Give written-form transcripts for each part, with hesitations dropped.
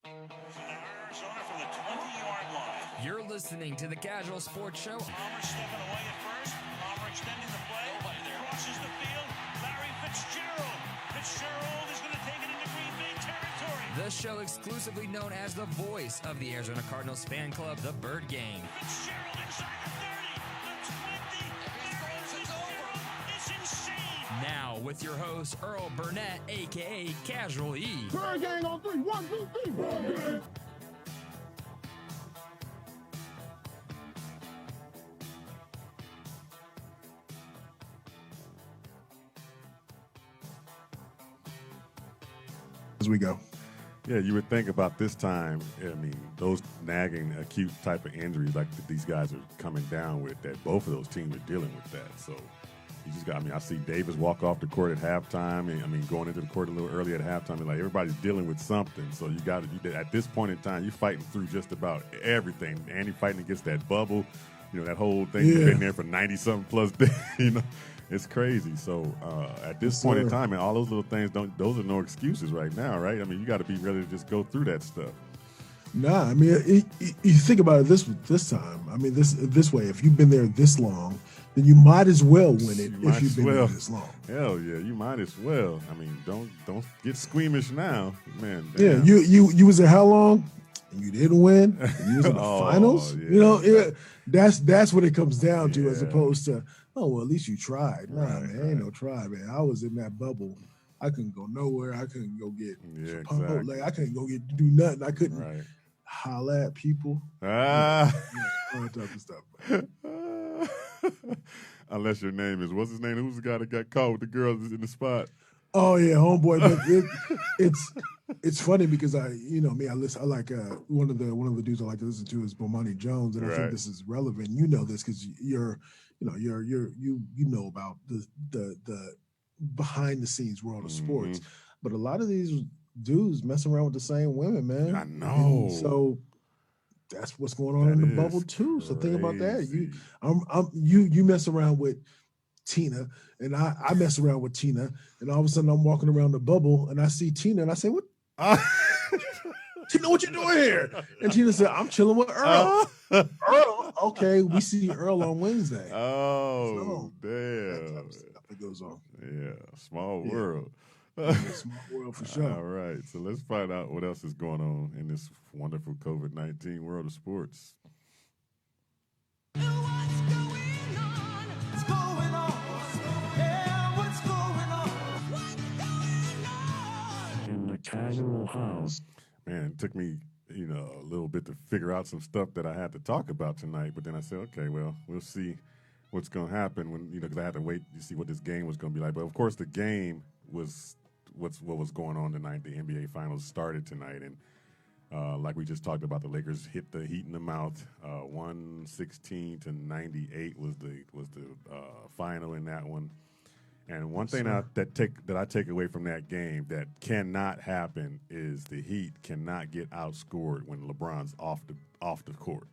Arizona from the 20-yard line. You're listening to the Kazual Sportz Show. Palmer stepping away at first. Palmer extending the play. Crosses the field. Larry Fitzgerald. Fitzgerald is going to take it into Green Bay territory. The show exclusively known as the voice of the Arizona Cardinals fan club, the Bird Gang. Fitzgerald inside the 30, the 20, 30, it's over. It's insane. Now with your host, Earl Burnett, a.k.a. Casual E. Bird Gang on 3. 1, 2, 3. Bird Gang. As we go. Yeah, you would think about this time, I mean, those nagging acute type of injuries like these guys are coming down with, that both of those teams are dealing with that. So you just got, I mean, I see Davis walk off the court at halftime. And, I mean, going into the court a little early at halftime. And like everybody's dealing with something. So you got to, at this point in time, you're fighting through just about everything. Andy fighting against that bubble, you know, that whole thing has been there for 90-something plus days, you know. It's crazy. So at this point in time, and all those little things, those are no excuses right now, right? I mean, you got to be ready to just go through that stuff. Nah, I mean, you think about it this time. I mean, this way, if you've been there this long, then you might as well win it if you've been there this long. Hell yeah, you might as well. I mean, don't get squeamish now, man. Damn. Yeah, you was there how long? And you didn't win. And you was in the finals. Yeah. You know, that's what it comes down to, as opposed to, oh well, at least you tried. Nah, man, ain't no try, man. I was in that bubble. I couldn't go nowhere. I couldn't go get exactly. I couldn't go do nothing. I couldn't holler at people. All type of stuff. Unless your name is, what's his name? Who's the guy that got caught with the girls in the spot? Oh yeah, homeboy. But it's funny because I like one of the dudes I like to listen to is Bomani Jones, and I think this is relevant. You know this because you know about the behind the scenes world of sports, but a lot of these dudes messing around with the same women, man. I know. And so that's what's going on in the bubble too. So think about that. You mess around with Tina, and I mess around with Tina, and all of a sudden I'm walking around the bubble and I see Tina and I say, "What? Tina, what you doing here?" And Tina said, "I'm chilling with Earl." Earl, okay, we see Earl on Wednesday. Oh, damn. That type of stuff that goes on. Yeah, small world. Small world for sure. All right, so let's find out what else is going on in this wonderful COVID-19 world of sports. In the Kazual house. Man, it took me, a little bit to figure out some stuff that I had to talk about tonight. But then I said, okay, well, we'll see what's going to happen when, because I had to wait to see what this game was going to be like. But of course, the game was what was going on tonight. The NBA Finals started tonight, and like we just talked about, the Lakers hit the Heat in the mouth. 116-98 was the final in that one. And one thing that I take away from that game that cannot happen is the Heat cannot get outscored when LeBron's off the court.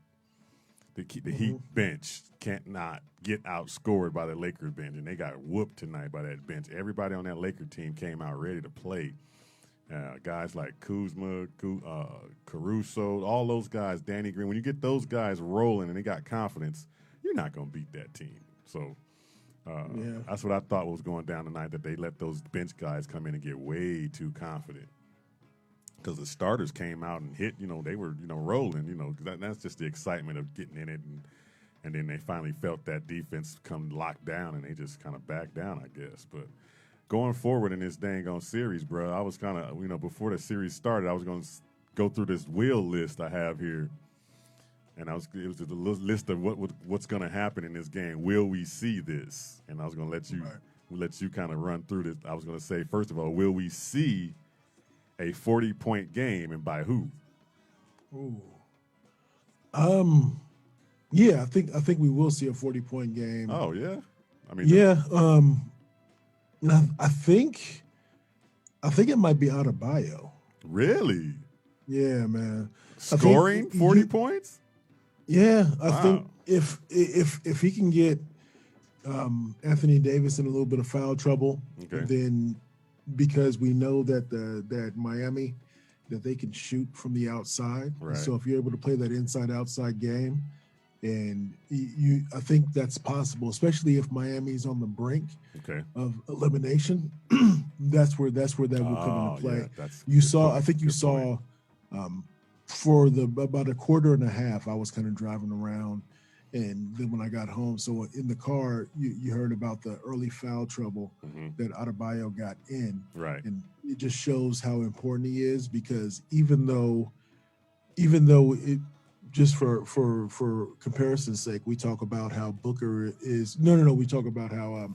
The Heat bench cannot get outscored by the Lakers bench, and they got whooped tonight by that bench. Everybody on that Laker team came out ready to play. Guys like Kuzma, Caruso, all those guys, Danny Green. When you get those guys rolling and they got confidence, you're not going to beat that team. So that's what I thought was going down tonight, that they let those bench guys come in and get way too confident. Because the starters came out and hit, they were, rolling, that's just the excitement of getting in it. And then they finally felt that defense come locked down and they just kind of backed down, I guess. But going forward in this dang on series, bro, I was kind of, before the series started, I was going to go through this wheel list I have here. And it was a list of what's going to happen in this game. Will we see this? And I was going to let you kind of run through this. I was going to say, first of all, will we see a 40-point game, and by who? Ooh. Yeah, I think we will see a 40-point game. Oh yeah, I mean, yeah. I think it might be Adebayo. Really? Yeah, man. Scoring 40 points? Yeah, I think if he can get Anthony Davis in a little bit of foul trouble, then because we know that that Miami that they can shoot from the outside. Right. So if you're able to play that inside-outside game, and I think that's possible, especially if Miami's on the brink of elimination. that's where that will come into play. Yeah, I think you saw for about a quarter and a half, I was kind of driving around, and then when I got home, so in the car, you heard about the early foul trouble that Adebayo got in, right? And it just shows how important he is, because even though it, just for comparison's sake, we talk about how Booker is. No. We talk about how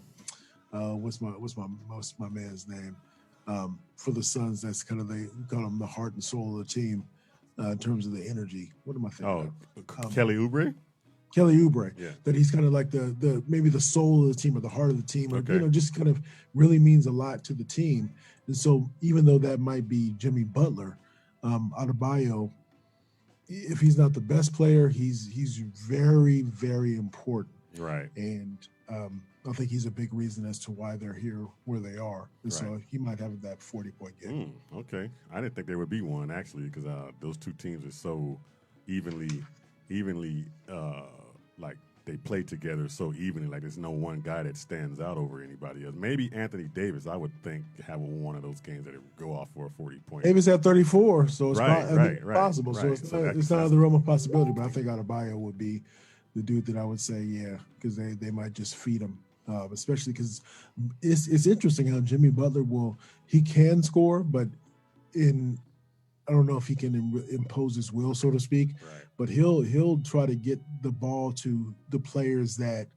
what's my man's name for the Suns. That's kind of, they call him the heart and soul of the team in terms of the energy. What am I thinking? Kelly Oubre. Kelly Oubre. Yeah. That he's kind of like the maybe the soul of the team or the heart of the team, or just kind of really means a lot to the team. And so even though that might be Jimmy Butler, Adebayo, if he's not the best player, he's very, very important. Right. And I think he's a big reason as to why they're here where they are. And so he might have that 40-point game. Okay. I didn't think there would be one, actually, because those two teams are so evenly like they play together so evenly. Like there's no one guy that stands out over anybody else. Maybe Anthony Davis, I would think, have one of those games that it would go off for a 40-point. Davis had 34, so it's possible. Right. So it's not out of the realm of possibility. But I think Adebayo would be the dude that I would say, because they might just feed him. Especially because it's interesting how Jimmy Butler he can score, but I don't know if he can impose his will, so to speak. Right. But he'll try to get the ball to the players that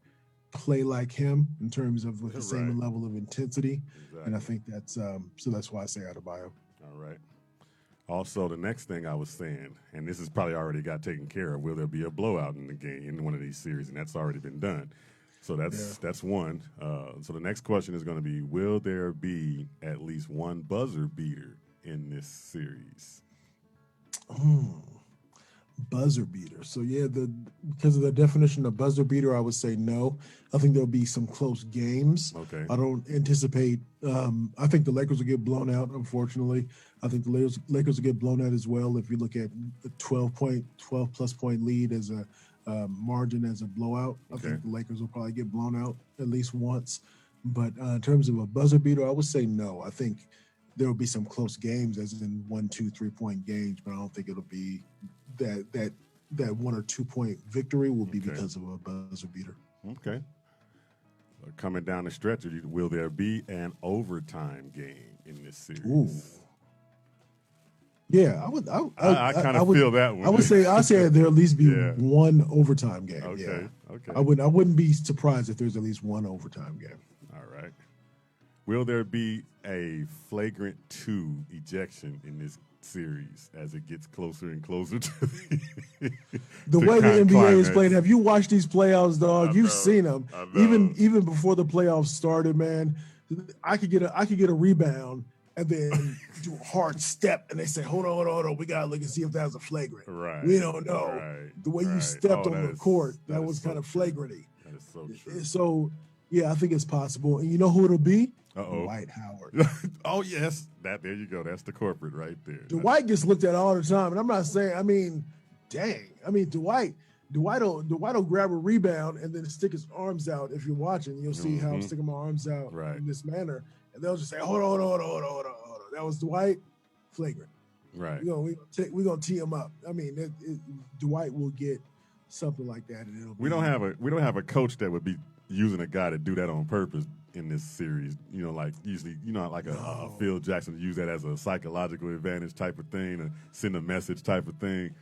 play like him in terms of with the same level of intensity. Exactly. And I think that's so that's why I say Adebayo. All right. Also, the next thing I was saying, and this has probably already got taken care of, will there be a blowout in the game in one of these series? And that's already been done. So that's one. So the next question is going to be, will there be at least one buzzer beater in this series? Buzzer beater. So because of the definition of buzzer beater, I would say no. I think there'll be some close games. Okay. I don't anticipate. I think the Lakers will get blown out. Unfortunately, I think the Lakers will get blown out as well. If you look at a 12 plus point lead as a margin as a blowout, I think the Lakers will probably get blown out at least once. But in terms of a buzzer beater, I would say no. I think there will be some close games, as in 1, 2, 3-point games, but I don't think it'll be that 1 or 2 point victory will be because of a buzzer beater. Okay. Coming down the stretch, will there be an overtime game in this series? Ooh. Yeah, I kind of feel that one. I'd say there'll at least be one overtime game. Okay. I wouldn't be surprised if there's at least one overtime game. All right. Will there be a flagrant 2 ejection in this series as it gets closer and closer to the way the NBA is played? Have you watched these playoffs, dog? You've seen them. Even before the playoffs started, man. I could get a rebound and then do a hard step, and they say, hold on, we gotta look and see if that was a flagrant. Right. We don't know. Right. The way you stepped on the court, that was kind of flagranty. That is so true. So I think it's possible. And you know who it'll be? Uh-oh. Dwight Howard. Oh yes, there you go. That's the corporate right there. Dwight gets looked at all the time, and I'm not saying. Dwight will grab a rebound and then stick his arms out. If you're watching, you'll see how I'm sticking my arms out in this manner, and they'll just say, "Hold on." That was Dwight, flagrant. Right. We're gonna tee him up. I mean, Dwight will get something like that, and we don't have a coach that would be using a guy to do that on purpose in this series. Like usually, like a Phil Jackson use that as a psychological advantage type of thing, or send a message type of thing.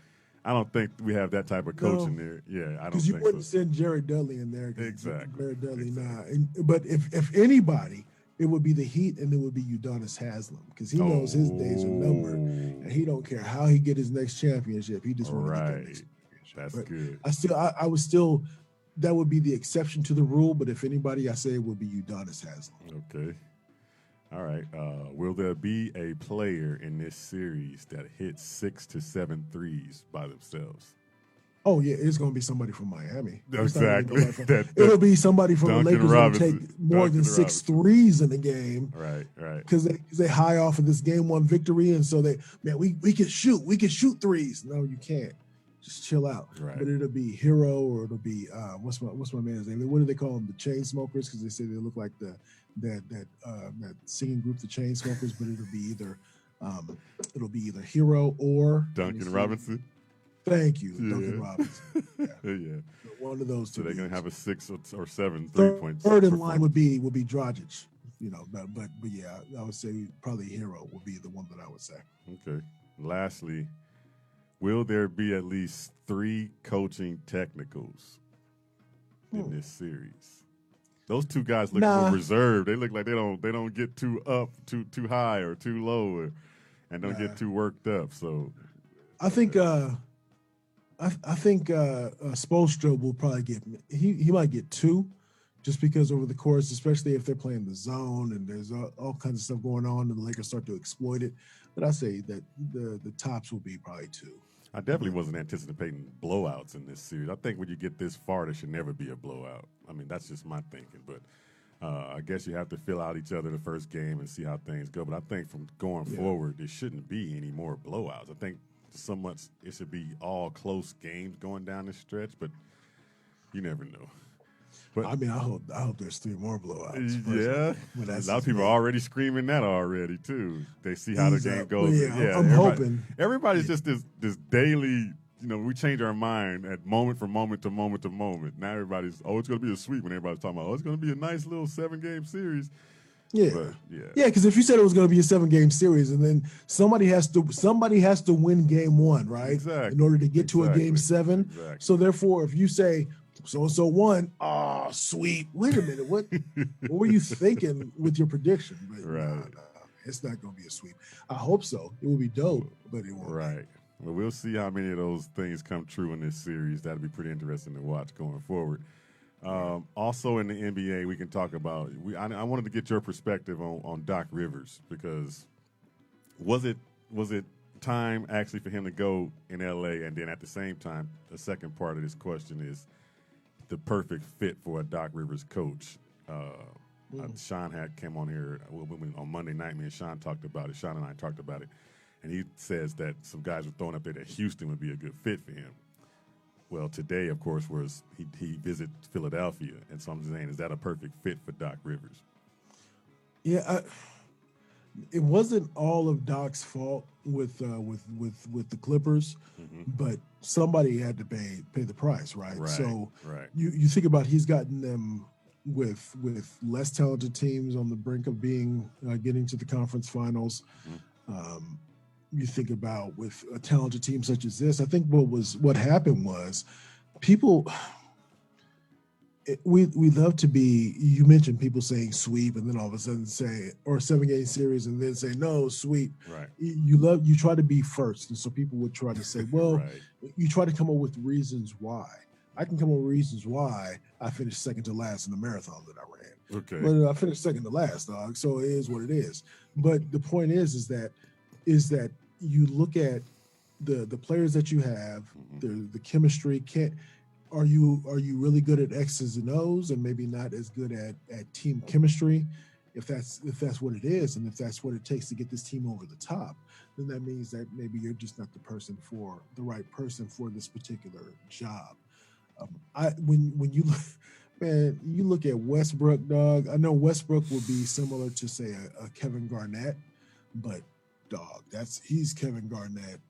I don't think we have that type of coach in there. Yeah, I don't think so. Because you wouldn't send Jared Dudley in there. Exactly. Jared Dudley, nah. But if anybody, it would be the Heat, and it would be Udonis Haslem, because he knows his days are numbered, and he don't care how he get his next championship. He just wants to get that next championship. That's but good. I would still. That would be the exception to the rule, but if anybody, I say it would be Udonis Haslem. Okay. All right. Will there be a player in this series that hits 6 to 7 threes by themselves? Oh yeah, it's going to be somebody from Miami. It's not gonna be Exactly. nobody it'll be somebody from Duncan the Lakers that'll Robinson. take more than Duncan 6 Robinson. threes in the game. Right. Because they high off of this game 1 victory, and so we can shoot threes. No, you can't. Just chill out. Right. But it'll be Hero, or it'll be what's my man's name? What do they call them? The chain smokers, because they say they look like that singing group, the chain smokers. But it'll be either Hero or Duncan Robinson. Thank you, Yeah. Duncan Robinson. Yeah. One of those two. So they're gonna have a 6 or 7 third 3-point. third in line would be Dragic. But yeah, I would say probably Hero would be the one that I would say. Okay. Lastly, will there be at least 3 coaching technicals in this series? Those 2 guys look more reserved. They look like they don't get too up, too high, or too low, and don't get too worked up. So I think Spoelstra will probably get he might get 2, just because over the course, especially if they're playing the zone and there's all kinds of stuff going on, and the Lakers start to exploit it. But I say that the tops will be probably 2. I definitely wasn't anticipating blowouts in this series. I think when you get this far, there should never be a blowout. I mean, that's just my thinking. But I guess you have to fill out each other the first game and see how things go. But I think from going forward, there shouldn't be any more blowouts. I think so much it should be all close games going down the stretch, but you never know. But I mean, I hope there's 3 more blowouts. Yeah, a lot of people are already screaming that already too. They see how the game goes. I'm hoping everybody's just this daily. We change our mind at moment from moment to moment to moment. Now everybody's it's going to be a sweep, when everybody's talking about it's going to be a nice little 7-game series. Yeah, but, because if you said it was going to be a 7-game series, and then somebody has to win game 1, right? Exactly. In order to get to a game 7. Exactly. So therefore, if you say so won, sweet. Wait a minute, what were you thinking with your prediction? But right. No, it's not going to be a sweep. I hope so. It will be dope, but it won't. Right. Well, we'll see how many of those things come true in this series. That'll be pretty interesting to watch going forward. Also in the NBA, we can talk about. I wanted to get your perspective on Doc Rivers, because was it time actually for him to go in LA, and then at the same time, the second part of this question is the perfect fit for a Doc Rivers coach. Sean had came on here on Monday night. Me and Sean talked about it. Sean and I talked about it, and he says that some guys were throwing up there that Houston would be a good fit for him. Well, today, of course, was he visited Philadelphia, and so I'm just saying, is that a perfect fit for Doc Rivers? Yeah, it wasn't all of Doc's fault with the Clippers, but somebody had to pay the price, right? So you think about, he's gotten them with less talented teams on the brink of getting to the conference finals. You think about with a talented team such as this, I think what happened was people. We love to be. You mentioned people saying sweep, and then all of a sudden say, or 7-game series, and then say no sweep. Right. You try to be first, and so people would try to say, well, Right. You try to come up with reasons why. I can come up with reasons why I finished second to last in the marathon that I ran. Okay. But I finished second to last, dog. So it is what it is. But the point is that you look at the players that you have, the chemistry. Are you really good at X's and O's, and maybe not as good at team chemistry? If that's what it is, and if that's what it takes to get this team over the top, then that means that maybe you're just not the right person for this particular job. When you look, man, you look at Westbrook, dog. I know Westbrook will be similar to, say, a Kevin Garnett, but dog, he's Kevin Garnett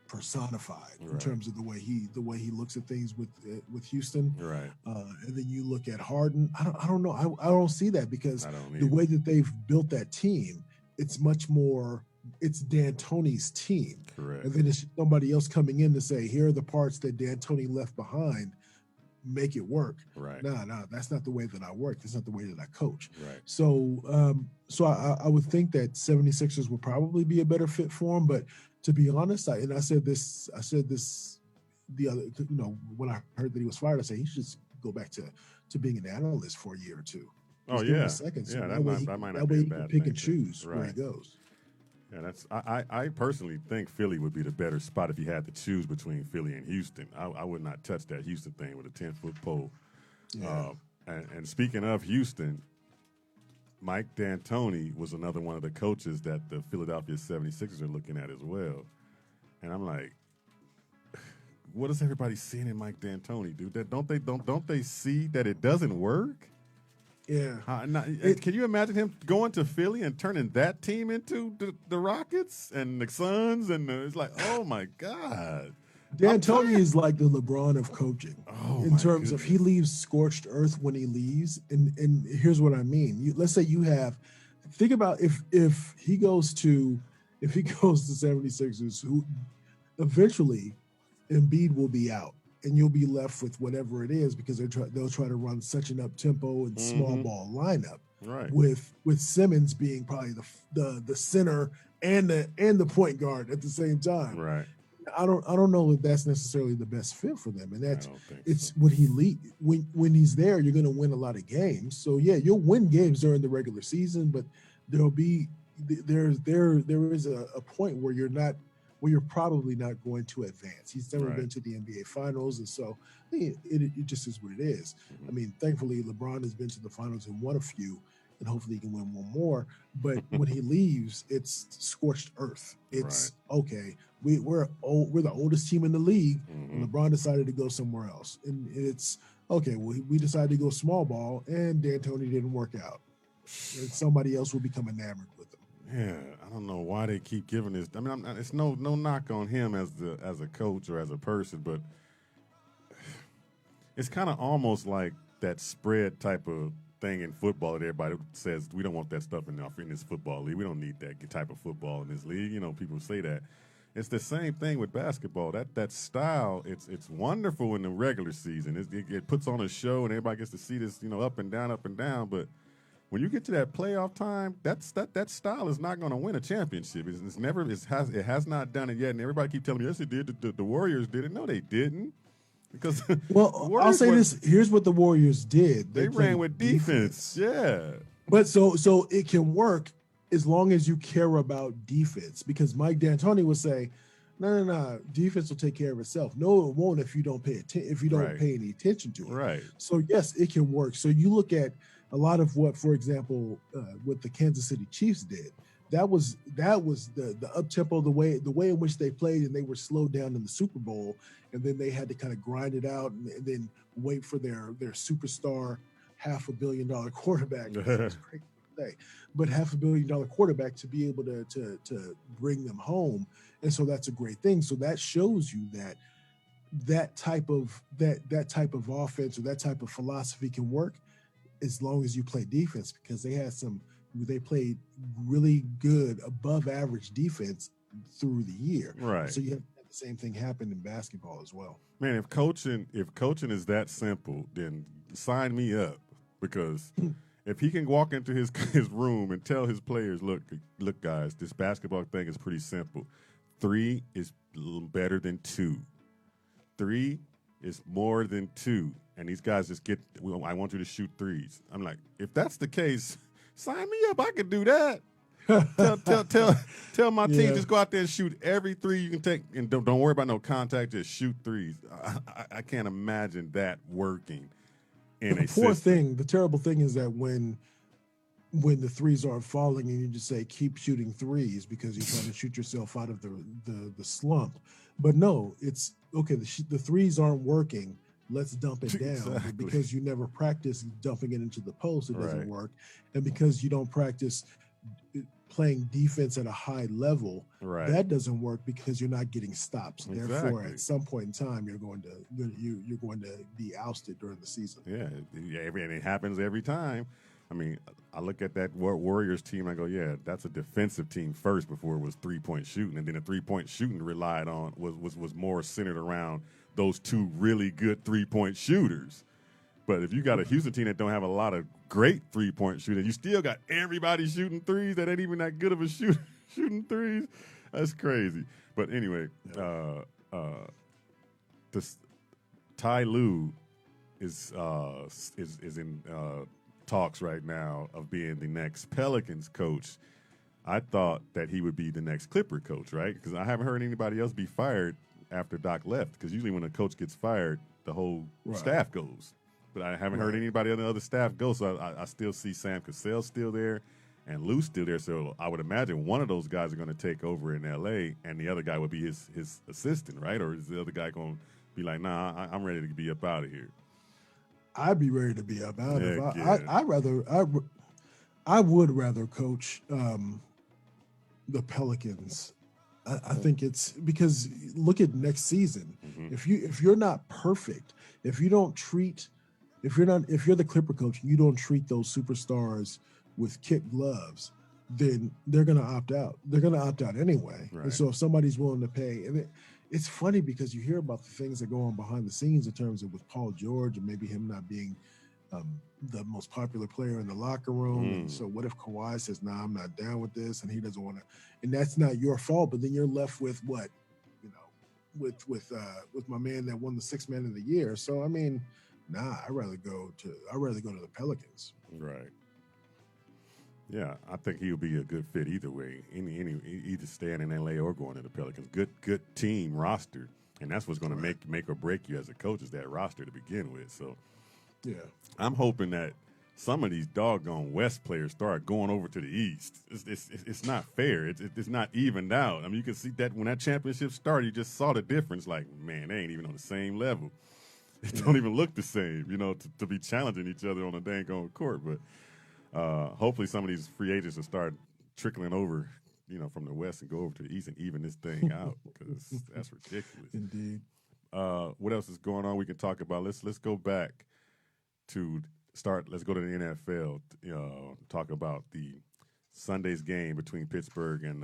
personified in terms of the way he looks at things with Houston. Right. And then you look at Harden. I don't know. I don't see that, because the way that they've built that team, it's much more. It's D'Antoni's team. Correct. And then it's somebody else coming in to say, here are the parts that D'Antoni left behind. Make it work. Right. No, that's not the way that I work. That's not the way that I coach. Right. So I would think that 76ers would probably be a better fit for him. But to be honest, I said this the other, when I heard that he was fired, I said he should just go back to being an analyst for a year or two. Just give him a second. So that way he might not can be a pick bad and thing, choose too. where he goes. Yeah, I personally think Philly would be the better spot if you had to choose between Philly and Houston. I would not touch that Houston thing with a 10-foot pole. Yeah. And speaking of Houston, Mike D'Antoni was another one of the coaches that the Philadelphia 76ers are looking at as well. And I'm like, what is everybody seeing in Mike D'Antoni, dude? That don't they see that it doesn't work? Yeah. Can you imagine him going to Philly and turning that team into the Rockets and the Suns? And it's like, oh my God. D'Antoni is like the LeBron of coaching in terms of he goodness. leaves scorched earth when he leaves. And here's what I mean. Let's say think about if he goes to 76ers, who eventually Embiid will be out and you'll be left with whatever it is because they'll try to run such an up-tempo and small ball lineup. Right. With Simmons being probably the center and the point guard at the same time. Right. I don't know if that's necessarily the best fit for them, and it's so. when he's there, you're going to win a lot of games. So yeah, you'll win games during the regular season, but there is a point where you're probably not going to advance. He's never been to the NBA Finals, and so it just is what it is. I mean, thankfully, LeBron has been to the finals and won a few, and hopefully he can win one more. But when he leaves, it's scorched earth. It's okay. We're the oldest team in the league, and LeBron decided to go somewhere else. And it's okay. Well, we decided to go small ball, and D'Antoni didn't work out. And somebody else will become enamored with him. Yeah, I don't know why they keep giving this. I mean, it's no knock on him as a coach or as a person, but it's kind of almost like that spread type of thing in football that everybody says we don't want that stuff in this football league. We don't need that type of football in this league. You know, people say that. It's the same thing with basketball. That style, it's wonderful in the regular season. It puts on a show and everybody gets to see this, up and down. But when you get to that playoff time, that style is not going to win a championship. It has not done it yet. And everybody keep telling me, yes, it did. The Warriors did it. No, they didn't. Because I'll say this. Here's what the Warriors did. They ran with defense. Yeah. But so it can work as long as you care about defense, because Mike D'Antoni would say, no, defense will take care of itself. No, it won't if you don't pay pay any attention to it. Right. So yes, it can work. So you look at a lot of what, for example, what the Kansas City Chiefs did. That was the up tempo, the way in which they played, and they were slowed down in the Super Bowl, and then they had to kind of grind it out and then wait for their superstar $500 million quarterback. It's great to say, but $500 million quarterback to be able to bring them home, and so that's a great thing. So that shows you that type of offense or that type of philosophy can work as long as you play defense, because they played really good above average defense through the year. Right. So you have the same thing happen in basketball as well. Man, if coaching is that simple, then sign me up, because if he can walk into his room and tell his players, look guys, this basketball thing is pretty simple. 3 is better than 2. 3 is more than 2. And these guys just I want you to shoot threes. I'm like, if that's the case, sign me up. I can do that. Tell my team, just go out there and shoot every 3 you can take, and don't worry about no contact. Just shoot threes. I can't imagine that working in a system. The terrible thing is that when the threes aren't falling and you just say keep shooting threes because you're trying to shoot yourself out of the slump. But no, it's okay. The threes aren't working. Let's dump it down. Exactly. Because you never practice dumping it into the post, it doesn't work. And because you don't practice playing defense at a high level, that doesn't work because you're not getting stops. Exactly. Therefore, at some point in time, you're going to be ousted during the season. Yeah, and it happens every time. I mean, I look at that Warriors team, I go, yeah, that's a defensive team first before it was 3-point shooting, and then the 3-point shooting relied on was more centered around those 2 really good 3-point shooters. But if you got a Houston team that don't have a lot of great 3-point shooting, you still got everybody shooting threes that ain't even that good of a shooting threes. That's crazy. But anyway, Ty Lue is in talks right now of being the next Pelicans coach. I thought that he would be the next Clipper coach, right? Because I haven't heard anybody else be fired after Doc left. Because usually when a coach gets fired, the whole staff goes. But I haven't heard anybody on the other staff go. So I still see Sam Cassell still there and Lou's still there. So I would imagine one of those guys are going to take over in L.A. and the other guy would be his assistant, right? Or is the other guy going to be like, nah, I'm ready to be up out of here? I'd be ready to be up out of. Yeah. I would rather coach the Pelicans. I think it's because look at next season. If you're not perfect, if you're the Clipper coach, and you don't treat those superstars with kid gloves, then they're going to opt out. They're going to opt out anyway. Right. And so if somebody's willing to pay, and it's funny because you hear about the things that go on behind the scenes in terms of with Paul George and maybe him not being the most popular player in the locker room. And so what if Kawhi says, "Nah, I'm not down with this," and he doesn't want to, and that's not your fault. But then you're left with what, with my man that won the Sixth Man of the Year. So I mean, I'd rather go to the Pelicans. Right. Yeah, I think he'll be a good fit either way. Either staying in LA or going to the Pelicans. Good team roster, and that's what's going to make or break you as a coach is that roster to begin with. So, yeah, I'm hoping that some of these doggone West players start going over to the East. It's not fair. It's not evened out. I mean, you can see that when that championship started, you just saw the difference. Like, man, they ain't even on the same level. They don't even look the same, to be challenging each other on a dang on court. But hopefully some of these free agents will start trickling over, from the West and go over to the East and even this thing out because that's ridiculous. Indeed. What else is going on we can talk about? Let's go back to let's go to the NFL, talk about the Sunday's game between Pittsburgh and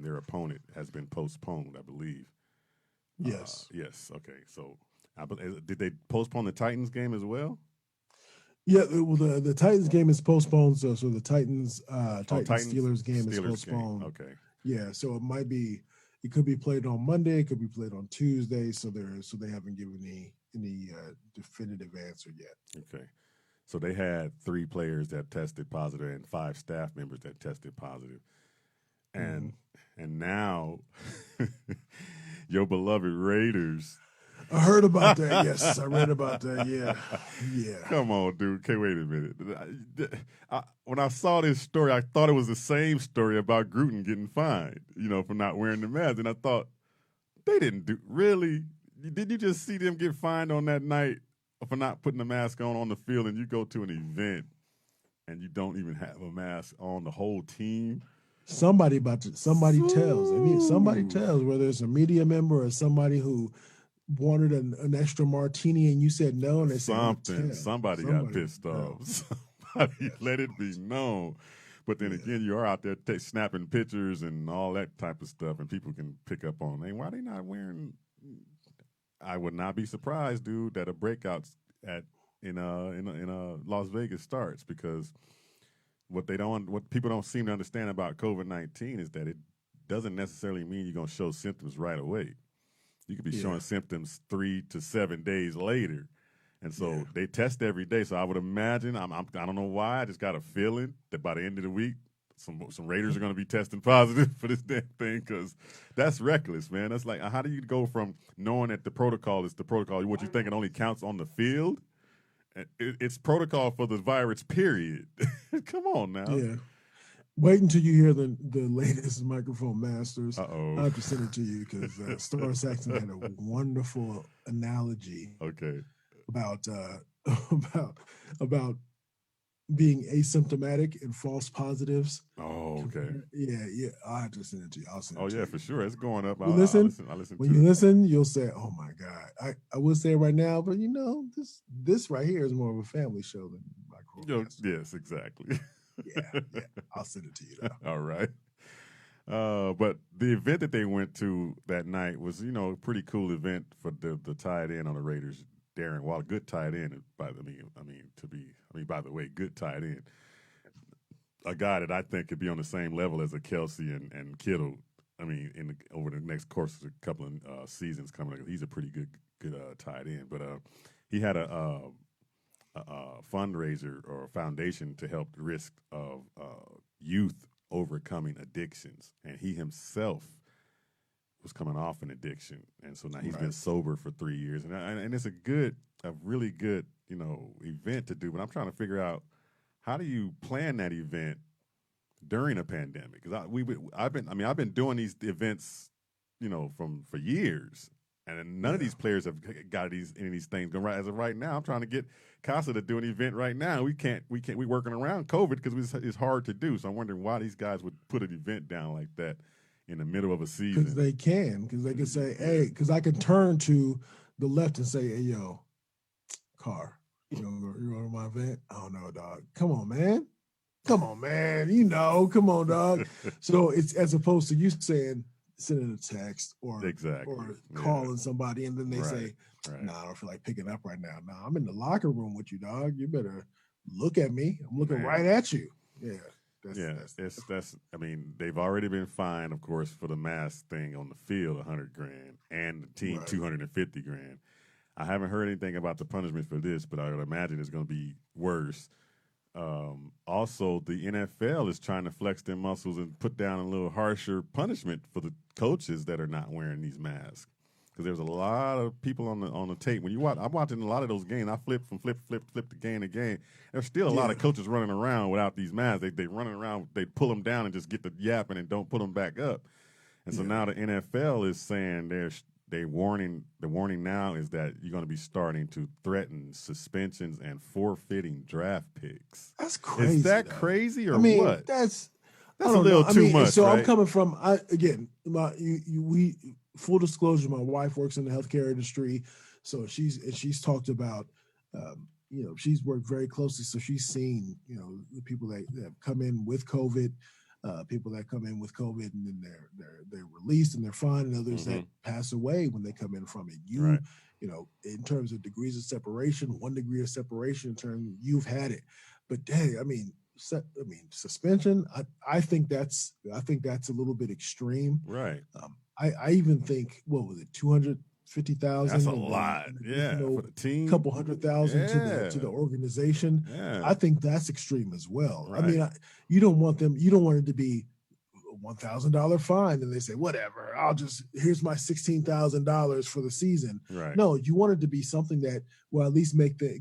their opponent has been postponed, I believe. Yes. Yes. Okay. So did they postpone the Titans game as well? Yeah, well, the Titans game is postponed, so the Titans Steelers game is postponed. Okay. Yeah, so it could be played on Monday, it could be played on Tuesday, so they haven't given any definitive answer yet. Okay. So they had 3 players that tested positive and 5 staff members that tested positive. And now your beloved Raiders. I heard about that. Yes, I read about that. Yeah. Come on, dude. Okay, wait a minute. When I saw this story, I thought it was the same story about Gruden getting fined, for not wearing the mask. And I thought, they didn't do really. Did you just see them get fined on that night for not putting the mask on the field? And you go to an event and you don't even have a mask on the whole team. Somebody tells. I mean, somebody tells, whether it's a media member or somebody who wanted an extra martini and you said no, and they said somebody got pissed off. Somebody let it be known. But then again, you are out there snapping pictures and all that type of stuff, and people can pick up on, hey, why are they not wearing? I would not be surprised, dude, that a breakout in Las Vegas starts, because what people don't seem to understand about COVID-19 is that it doesn't necessarily mean you're going to show symptoms right away. You could be showing symptoms 3 to 7 days later. And so they test every day. So I would imagine, I don't know why, I just got a feeling that by the end of the week, some Raiders are going to be testing positive for this damn thing, because that's reckless, man. That's like, how do you go from knowing that the protocol is the protocol, what you think it only counts on the field? It's protocol for the virus, period. Come on now. Yeah. Wait until you hear the latest Microphone Masters. Uh-oh. I'll have to send it to you because Star Saxon had a wonderful analogy. Okay. About being asymptomatic and false positives. Oh, okay. Yeah. I'll have to send it to you. I'll send it to you. For sure. It's going up. I'll listen when you listen, you'll say, "Oh my God." I will say it right now, but this right here is more of a family show than Microphone. Yes, exactly. Yeah. I'll send it to you though. All right. But the event that they went to that night was, a pretty cool event for the tight end on the Raiders, Darren Waller. Good tight end. By the way, good tight end. A guy that I think could be on the same level as a Kelsey and Kittle. I mean, over the next course of a couple of seasons coming, he's a pretty good tight end. But he had a fundraiser or a foundation to help the risk of youth overcoming addictions, and he himself was coming off an addiction, and so now he's been sober for 3 years, and it's a really good event to do. But I'm trying to figure out, how do you plan that event during a pandemic? Because I've been doing these events, for years, and none of these players have got any of these things going right. As of right now, I'm trying to get Casa to do an event right now. We can't. We're working around COVID because it's hard to do. So I'm wondering why these guys would put an event down like that in the middle of a season. Because they can say, hey, because I can turn to the left and say, hey, yo, Carr, you go to my event? I don't know, dog. Come on, man. Come on, man. Come on, dog. So it's as opposed to you saying, sending a text or calling somebody, and then they say, nah, I don't feel like picking up right now. Nah, I'm in the locker room with you, dog. You better look at me. I'm looking right at you. Yeah. I mean, they've already been fined, of course, for the mask thing on the field, $100,000, and the team $250,000. I haven't heard anything about the punishment for this, but I would imagine it's going to be worse. Also, the NFL is trying to flex their muscles and put down a little harsher punishment for the coaches that are not wearing these masks. Because there's a lot of people on the tape. When you watch, I'm watching a lot of those games. I flip to game to game. There's still a lot of coaches running around without these masks. They running around. They pull them down and just get the yapping and don't put them back up. And so now the NFL is saying the warning now is that you're going to be starting to threaten suspensions and forfeiting draft picks. That's crazy. Is that crazy or what? That's a little too much. So right? I'm coming from full disclosure. My wife works in the healthcare industry, so she's talked about. She's worked very closely, so she's seen the people that have come in with COVID. People that come in with COVID and then they're released and they're fine, and others that pass away when they come in from it. In terms of degrees of separation, 1 degree of separation in terms you've had it, but hey, suspension. I think that's a little bit extreme. Right. I even think, what was it, 250,000? That's a lot. For the team, couple 100,000 to the organization. Yeah. I think that's extreme as well. Right. You don't want it to be a $1,000 fine, and they say, whatever, here's my $16,000 for the season. Right. No, you want it to be something that will at least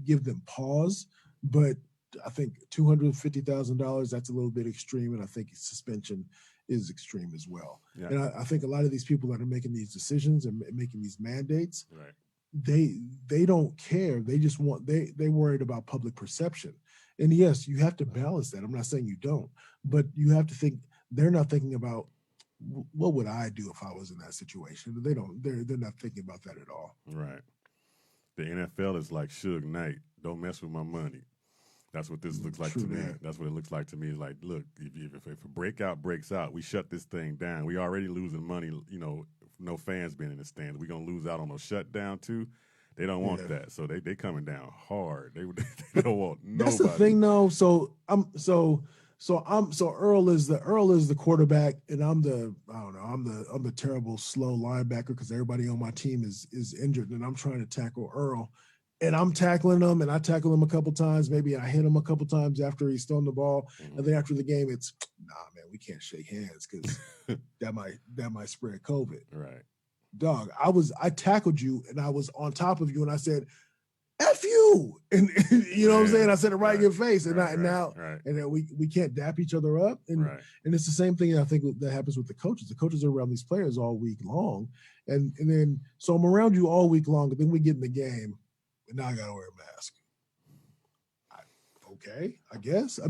give them pause. But I think $250,000, that's a little bit extreme, and I think suspension is extreme as well. Yeah. And I think a lot of these people that are making these decisions and making these mandates, they don't care. They just they worried about public perception. And yes, you have to balance that. I'm not saying you don't, but you have to think. They're not thinking about what would I do if I was in that situation. They're not thinking about that at all. Right. The NFL is like Suge Knight. Don't mess with my money. That's what this looks like to me. That's what it looks like to me. It's like, look, if a breakout breaks out, we shut this thing down. We already losing money, no fans being in the stands. We're going to lose out on a shutdown, too. They don't want that. So they coming down hard. They don't want nobody. That's the thing, though. So Earl is the quarterback, and I'm the terrible slow linebacker because everybody on my team is injured, and I'm trying to tackle Earl. And I'm tackling him, and I tackle him a couple times. Maybe I hit him a couple times after he's thrown the ball. And then after the game, it's, nah, man, we can't shake hands because that might spread COVID. Right. Dog, I tackled you, and I was on top of you, and I said, F you. And you know what I'm saying? I said it right in your face. And now we can't dap each other up. And it's the same thing I think that happens with the coaches. The coaches are around these players all week long. And then, so I'm around you all week long, and then we get in the game. And now I gotta wear a mask. Okay, I guess.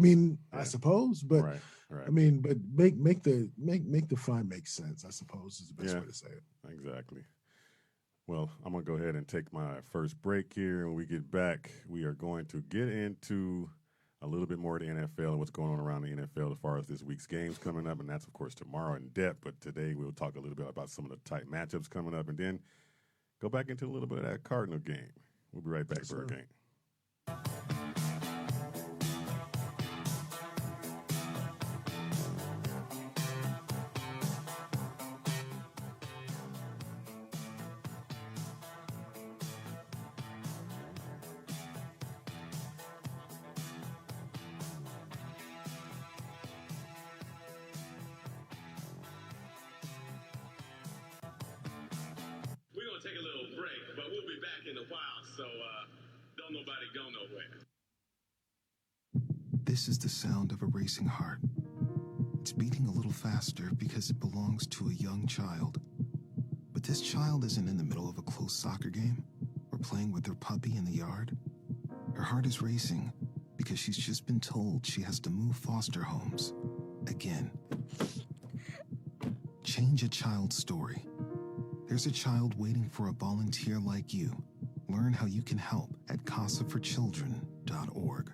I suppose, but but make the fine make sense. I suppose is the best way to say it. Exactly. Well, I'm gonna go ahead and take my first break here. When we get back, we are going to get into a little bit more of the NFL and what's going on around the NFL as far as this week's games coming up, and that's of course tomorrow in depth. But today we'll talk a little bit about some of the tight matchups coming up, and then go back into a little bit of that Cardinal game. We'll be right back for a game. in a while, so don't nobody go nowhere. This is the sound of a racing heart. It's beating a little faster because it belongs to a young child. But this child isn't in the middle of a close soccer game or playing with her puppy in the yard. Her heart is racing because she's just been told she has to move foster homes again. Change a child's story. There's a child waiting for a volunteer like you. Learn how you can help at casaforchildren.org.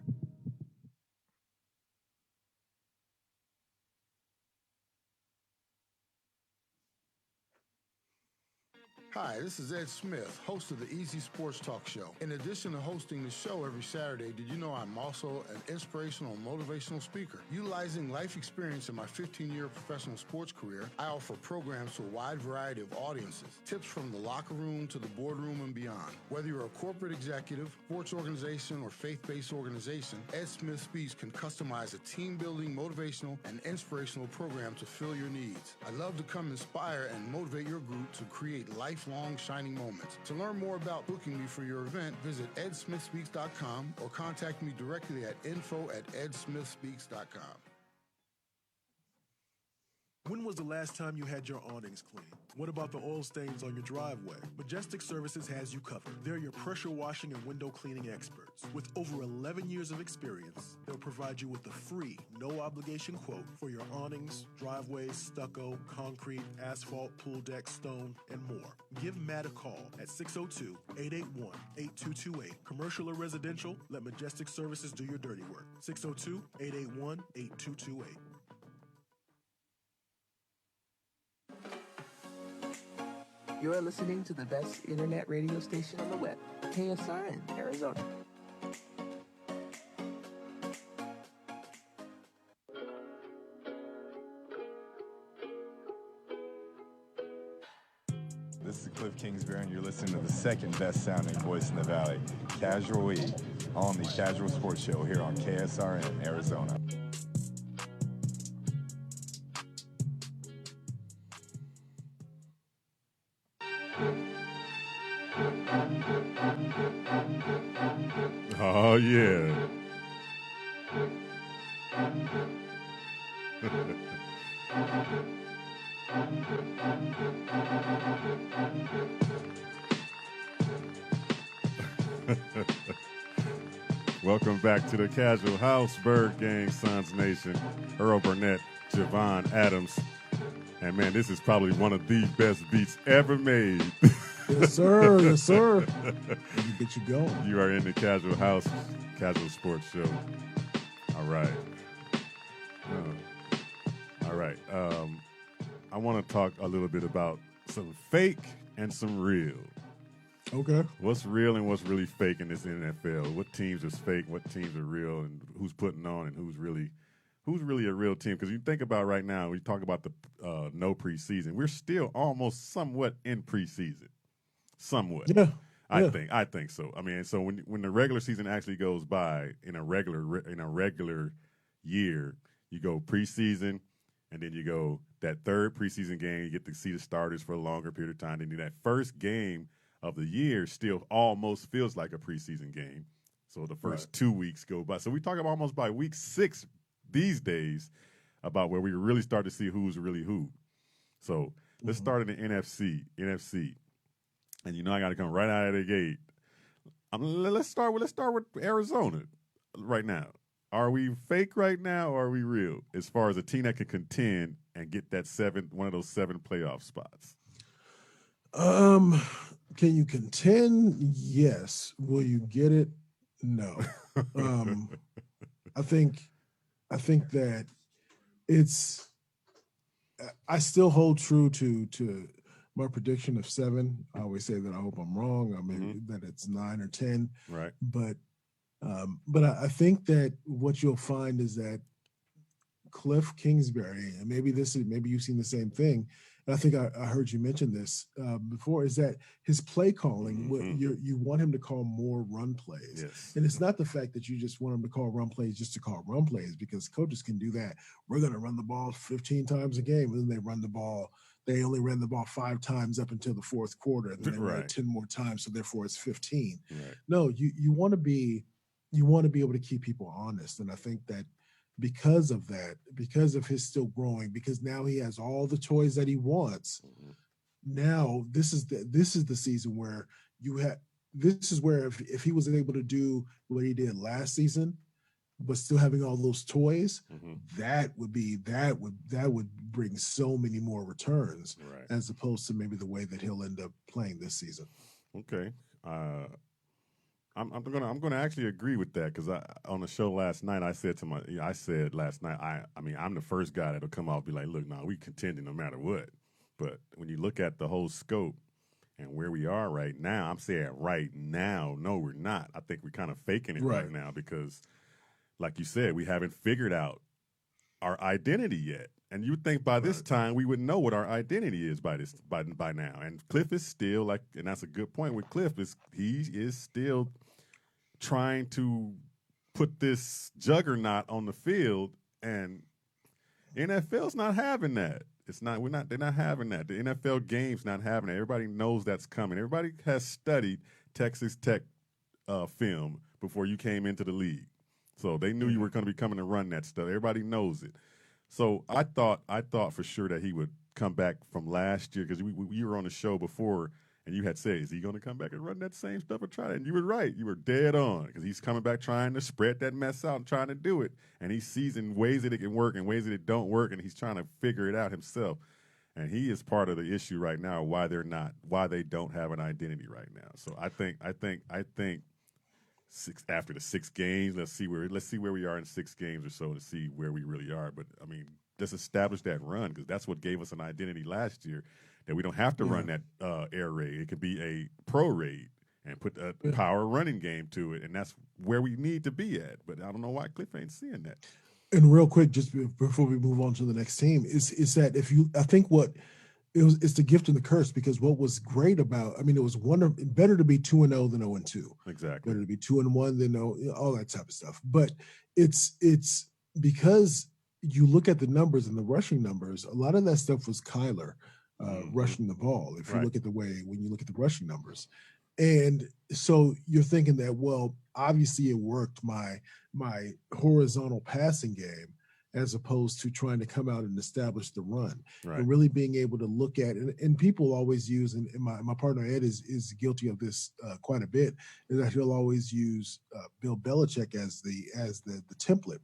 Hi, this is Ed Smith, host of the Easy Sports Talk Show. In addition to hosting the show every Saturday, did you know I'm also an inspirational and motivational speaker? Utilizing life experience in my 15-year professional sports career, I offer programs to a wide variety of audiences. Tips from the locker room to the boardroom and beyond. Whether you're a corporate executive, sports organization, or faith-based organization, Ed Smith Speaks can customize a team-building, motivational, and inspirational program to fill your needs. I love to come inspire and motivate your group to create lifelong shining moments. To learn more about booking me for your event, visit edsmithspeaks.com or contact me directly at info@edsmithspeaks.com. When was the last time you had your awnings cleaned? What about the oil stains on your driveway? Majestic Services has you covered. They're your pressure washing and window cleaning experts. With over 11 years of experience, they'll provide you with a free, no-obligation quote for your awnings, driveways, stucco, concrete, asphalt, pool deck, stone, and more. Give Matt a call at 602-881-8228. Commercial or residential, let Majestic Services do your dirty work. 602-881-8228. You're listening to the best internet radio station on the web, KSRN, Arizona. This is Cliff Kingsbury, and you're listening to the second best sounding voice in the Valley, Casual E, on the Kazual Sportz Show here on KSRN, Arizona. Oh, yeah. Welcome back to the Casual House, Bird Gang, Sons Nation, Earl Burnett, Javon Adams. And man, this is probably one of the best beats ever made. Yes, sir. Yes, sir. Let me get you going. You are in the Casual House, Kazual Sportz Show. All right. All right. I want to talk a little bit about some fake and some real. Okay. What's real and what's really fake in this NFL? What teams is fake? What teams are real? And who's putting on? And who's really a real team? Because you think about right now, we talk about the no preseason. We're still almost somewhat in preseason. Somewhat. Yeah. I think so. I mean, so when the regular season actually goes by in a regular year, you go preseason, and then you go that third preseason game. You get to see the starters for a longer period of time. Then that first game of the year still almost feels like a preseason game. So the first 2 weeks go by. So we talk about almost by week 6 these days about where we really start to see who's really who. So let's start in the NFC. And I got to come right out of the gate. Let's start with Arizona right now. Are we fake right now, or are we real as far as a team that can contend and get that one of those 7 playoff spots? Can you contend? Yes. Will you get it? No. I think that I still hold true to my prediction of 7. I always say that I hope I'm wrong. I mean that it's 9 or 10. Right. But I think that what you'll find is that Cliff Kingsbury, and maybe you've seen the same thing, and I think I heard you mention this before, is that his play calling, you want him to call more run plays. Yes. And it's not the fact that you just want him to call run plays just to call run plays, because coaches can do that. We're going to run the ball 15 times a game, and then they run the ball they only ran the ball 5 times up until the fourth quarter, and then they ran Right. it 10 more times, so therefore it's 15. Right. No, you want to be able to keep people honest, and I think that because of that, because of his still growing, because now he has all the toys that he wants. Now this is the season where this is where if he was able to do what he did last season, but still having all those toys, that would bring so many more returns, Right. as opposed to maybe the way that he'll end up playing this season. Okay. I'm gonna actually agree with that, because on the show last night I said I'm the first guy that'll come out and be like, look, we contending no matter what. But when you look at the whole scope and where we are right now, I'm saying right now, no, we're not. I think we're kind of faking it right now, because like you said, we haven't figured out our identity yet. And you would think by this time we would know what our identity is by now. And Cliff is still and that's a good point with Cliff, he is still trying to put this juggernaut on the field, and NFL's not having that. They're not having that. The NFL game's not having it. Everybody knows that's coming. Everybody has studied Texas Tech film before you came into the league. So they knew you were going to be coming to run that stuff. Everybody knows it. So I thought for sure that he would come back from last year, because we were on the show before, and you had said, is he going to come back and run that same stuff or try it? And you were right. You were dead on, because he's coming back trying to spread that mess out and trying to do it. And he's seeing ways that it can work and ways that it don't work, and he's trying to figure it out himself. And he is part of the issue right now, why they don't have an identity right now. So I think after the 6 games, let's see where we are in 6 games or so to see where we really are. But I mean, let's establish that run, because that's what gave us an identity last year, that we don't have to run that air raid. It could be a pro raid and put a power running game to it, and that's where we need to be at. But I don't know why Cliff ain't seeing that. And real quick, just before we move on to the next team, is that it's the gift and the curse, because what was great about, it was better to be 2-0 than 0-2. Exactly. Better to be 2-1 than all that type of stuff. But it's because you look at the numbers and the rushing numbers, a lot of that stuff was Kyler rushing the ball. If you look at when you look at the rushing numbers. And so you're thinking that, well, obviously it worked my horizontal passing game, as opposed to trying to come out and establish the run, and really being able to look at, and people always use, and my partner Ed is guilty of this quite a bit, is that he'll always use Bill Belichick as the template.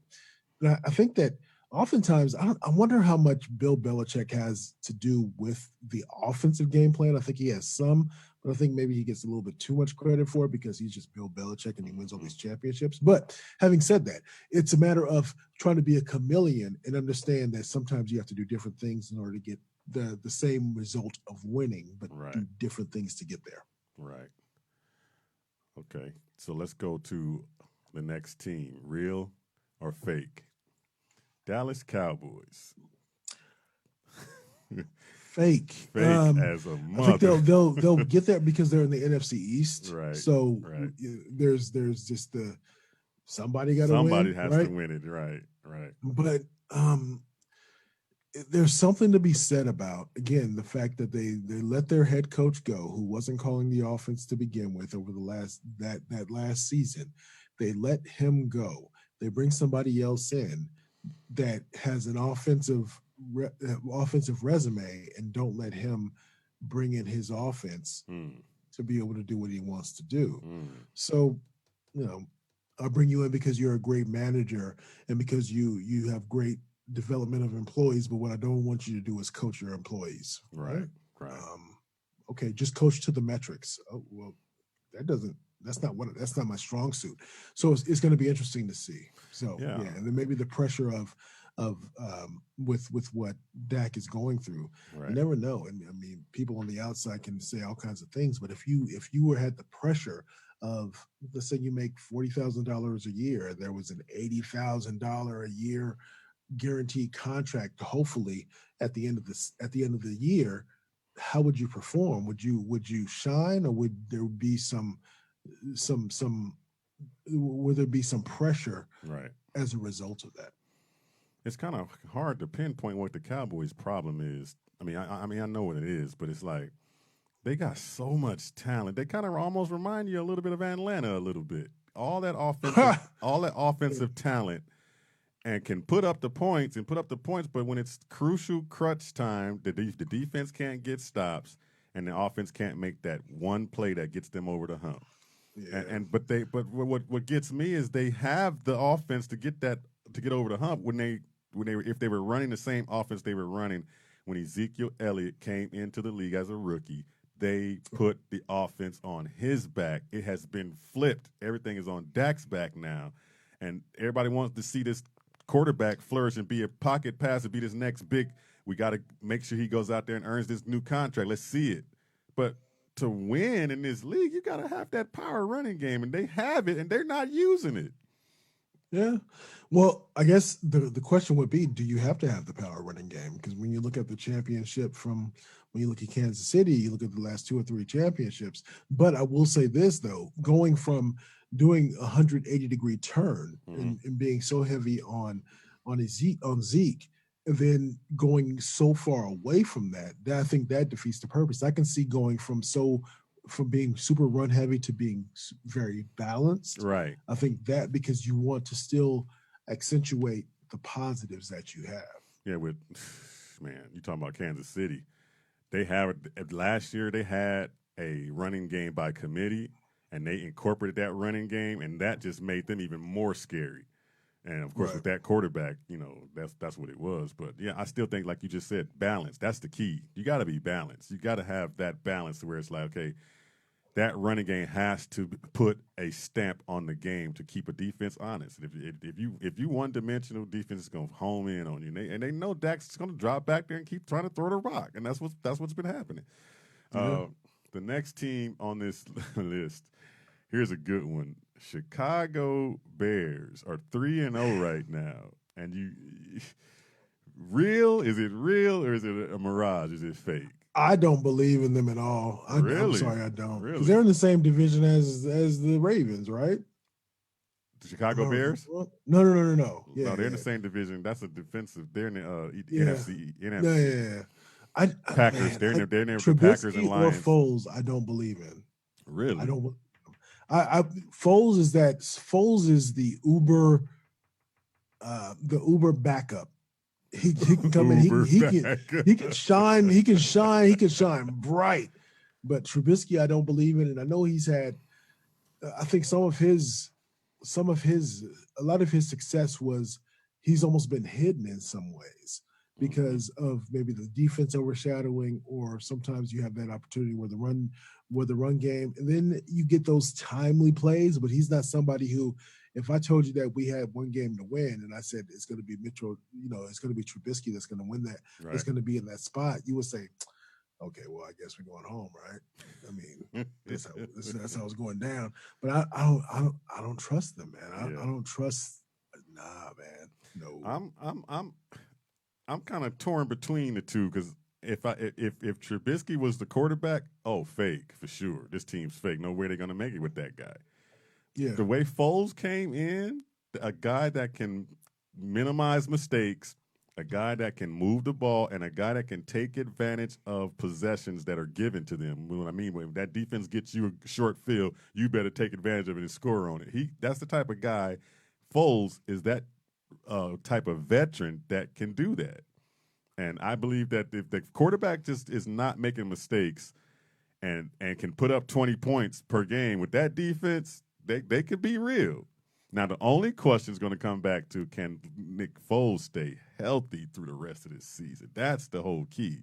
And I think that oftentimes, I wonder how much Bill Belichick has to do with the offensive game plan. I think he has some, but I think maybe he gets a little bit too much credit for it, because he's just Bill Belichick and he wins all these championships. But having said that, it's a matter of trying to be a chameleon and understand that sometimes you have to do different things in order to get the same result of winning, but do different things to get there. Right. Okay, so let's go to the next team, real or fake? Dallas Cowboys. Fake as a mother. I think they'll get there because they're in the NFC East. Right. So there's just somebody got to win. Somebody has to win it. Right. But there's something to be said about, again, the fact that they let their head coach go, who wasn't calling the offense to begin with over the last season. They let him go. They bring somebody else in that has an offensive resume, and don't let him bring in his offense to be able to do what he wants to do. So, I'll bring you in because you're a great manager and because you have great development of employees, but what I don't want you to do is coach your employees. Right. Okay, just coach to the metrics. Oh, well, that's not my strong suit. So it's going to be interesting to see. So and then maybe the pressure of with what Dak is going through. You never know. And I mean, people on the outside can say all kinds of things, but if you had the pressure of, let's say you make $40,000 a year, there was an $80,000 a year guaranteed contract, hopefully at the end of the year, how would you perform? Would you shine, or would there be some pressure as a result of that? it's kind of hard to pinpoint what the Cowboys' problem is. I mean, I know what it is, but it's like they got so much talent. They kind of almost remind you a little bit of Atlanta a little bit. All that offensive talent, and can put up the points, but when it's crucial crutch time, the defense can't get stops, and the offense can't make that one play that gets them over the hump. Yeah. But what gets me is they have the offense to get over the hump if they were running the same offense they were running when Ezekiel Elliott came into the league as a rookie. They put the offense on his back. It has been flipped. Everything is on Dak's back now, and everybody wants to see this quarterback flourish and be a pocket passer, be this next big. We got to make sure he goes out there and earns this new contract. Let's see it. But to win in this league, you got to have that power running game, and they have it, and they're not using it. Yeah. Well, I guess the question would be, do you have to have the power running game? Because when you look at the championship when you look at Kansas City, you look at the last 2 or 3 championships. But I will say this, though, going from doing a 180-degree turn and being so heavy on Zeke, and then going so far away from that I think that defeats the purpose. I can see going from being super run heavy to being very balanced. Right. I think that because you want to still accentuate the positives that you have. Yeah, you talking about Kansas City. Last year they had a running game by committee, and they incorporated that running game, and that just made them even more scary. And of course, with that quarterback, that's what it was. But yeah, I still think, like you just said, balance. That's the key. You got to be balanced. You got to have that balance where it's like, okay, that running game has to put a stamp on the game to keep a defense honest. If you one-dimensional, defense is going to home in on you, and they know Dak's going to drop back there and keep trying to throw the rock, and that's what's been happening. The next team on this list, here's a good one. Chicago Bears are 3-0 right now, and is it real or is it a mirage? Is it fake? I don't believe in them at all. Really? I'm sorry, I don't. Really? They're in the same division as the Ravens, right? The Chicago Bears? No. Yeah, no, they're in the same division. That's a defensive. They're in the NFC. Yeah. Packers. They're in there with the Packers and Lions. Or Foles, I don't believe in. Really? I don't. Foles is the Uber backup. He can come in. He can shine. He can shine bright. But Trubisky, I don't believe in, and I know he's had. I think a lot of his success was he's almost been hidden in some ways because of maybe the defense overshadowing, or sometimes you have that opportunity where the run game, and then you get those timely plays. But he's not somebody who, if I told you that we had one game to win and I said it's going to be Mitchell, it's going to be Trubisky that's going to win that, it's going to be in that spot, you would say, okay, well, I guess we're going home, right? I mean, that's how it's going down. But I don't trust them, man. I don't trust. Nah, man. No. I'm kind of torn between the two because if Trubisky was the quarterback, fake for sure. This team's fake. No way they're going to make it with that guy. Yeah. The way Foles came in, a guy that can minimize mistakes, a guy that can move the ball, and a guy that can take advantage of possessions that are given to them. What I mean, when that defense gets you a short field, you better take advantage of it and score on it. That's the type of guy. Foles is that type of veteran that can do that. And I believe that if the quarterback just is not making mistakes and can put up 20 points per game with that defense, they could be real. Now, the only question is going to come back to, can Nick Foles stay healthy through the rest of this season? That's the whole key.